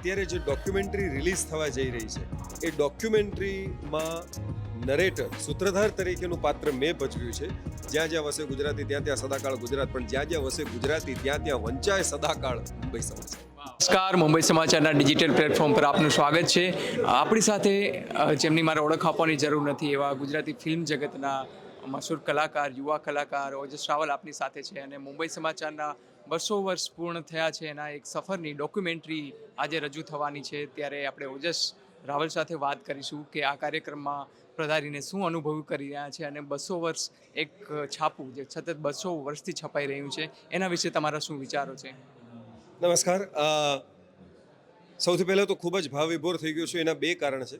અત્યારે જે documentary release થવા જઈ રહી છે એ ડોક્યુમેન્ટરીમાં નરેટર સૂત્રધાર તરીકેનું પાત્ર મેં ભજવ્યું છે. જ્યાં જ્યાં વસે ગુજરાતી ત્યાં ત્યાં સદાકાળ ગુજરાત, પણ જ્યાં જ્યાં વસે ગુજરાતી ત્યાં ત્યાં વંચાય સદાકાળ મુંબઈ સમાચાર. નમસ્કાર, મુંબઈ સમાચારના ડિજિટલ પ્લેટફોર્મ પર આપનું સ્વાગત છે. આપણી સાથે જેમની મારે ઓળખ આપવાની જરૂર નથી એવા ગુજરાતી ફિલ્મ જગતના મશહૂર કલાકાર, યુવા કલાકાર ઓજસ રાવલ આપની સાથે છે અને મુંબઈ સમાચારના 200 વર્ષ પૂર્ણ થયા છે એના એક સફરની ડોક્યુમેન્ટરી આજે રજૂ થવાની છે. ત્યારે આપણે ઓજસ રાવલ સાથે વાત કરીશું કે આ કાર્યક્રમમાં પધારીને શું અનુભવ કરી રહ્યા છે અને 200 વર્ષ એક છાપું જે સતત 200 વર્ષથી છપાઈ રહ્યું છે એના વિશે તમારા શું વિચારો છે? નમસ્કાર. સૌથી પહેલાં તો ખૂબ જ ભાવ વિભોર થઈ ગયો છું. એના બે કારણ છે.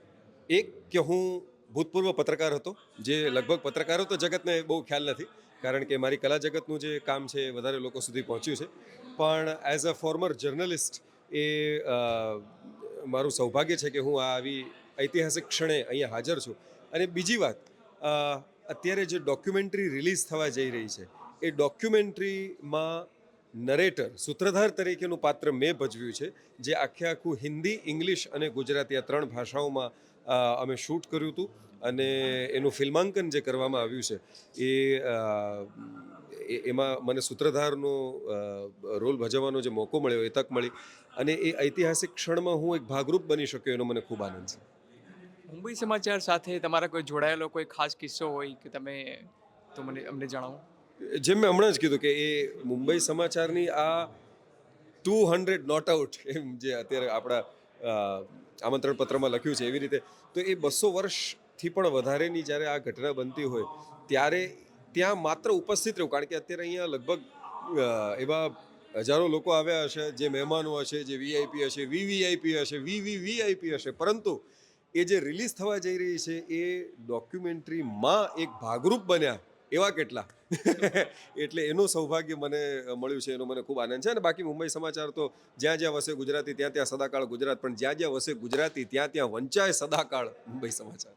એક કે હું ભૂતપૂર્વ પત્રકાર હતો, જે લગભગ પત્રકારો તો જગતને બહુ ખ્યાલ નથી, કારણ કે મારી કલા જગતનું જે કામ છે એ વધારે લોકો સુધી પહોંચ્યું છે. પણ એઝ અ ફોર્મર જર્નલિસ્ટ એ મારું સૌભાગ્ય છે કે હું આ આવી ઐતિહાસિક ક્ષણે અહીંયા હાજર છું. અને બીજી વાત, અત્યારે જે ડોક્યુમેન્ટરી રિલીઝ થવા જઈ રહી છે એ ડોક્યુમેન્ટરીમાં નરેટર સૂત્રધાર તરીકેનું પાત્ર મેં ભજવ્યું છે. જે આખું હિન્દી, ઇંગ્લિશ અને ગુજરાતી આ 3 ભાષાઓમાં અમે શૂટ કર્યું હતું અને એનું ફિલ્માંકન જે કરવામાં આવ્યું છે એમાં મને સૂત્રધારનો રોલ ભજવવાનો જે મોકો મળ્યો, એ તક મળી અને એ ઐતિહાસિક ક્ષણમાં હું એક ભાગરૂપ બની શક્યો એનો મને ખૂબ આનંદ છે. મુંબઈ સમાચાર સાથે તમારા કોઈ જોડાયેલો કોઈ ખાસ કિસ્સો હોય કે તમે તો અમને જણાવો. જેમ મેં હમણાં જ કીધું કે એ મુંબઈ સમાચારની આ 200 નોટ આઉટ એમ જે અત્યારે આપણા આમંત્રણ પત્રમાં લખ્યું છે એવી રીતે, તો એ 200 વર્ષથી પણ વધારેની જ્યારે આ ઘટના બનતી હોય ત્યારે ત્યાં માત્ર ઉપસ્થિત રહેવું, કારણ કે અત્યારે અહીંયા લગભગ એવા હજારો લોકો આવ્યા હશે, જે મહેમાનો હશે, જે વીઆઈપી હશે, વીવીઆઈપી હશે, વીવીવીઆઈપી હશે, પરંતુ એ જે રિલીઝ થવા જઈ રહી છે એ ડોક્યુમેન્ટરીમાં એક ભાગરૂપ બન્યા એવા કેટલા એટલે એનું સૌભાગ્ય મને મળ્યું છે, એનો મને ખૂબ આનંદ છે. અને બાકી મુંબઈ સમાચાર તો જ્યાં જ્યાં વસે ગુજરાતી ત્યાં ત્યાં સદાકાળ ગુજરાત, પણ જ્યાં જ્યાં વસે ગુજરાતી ત્યાં ત્યાં વંચાય સદાકાળ મુંબઈ સમાચાર.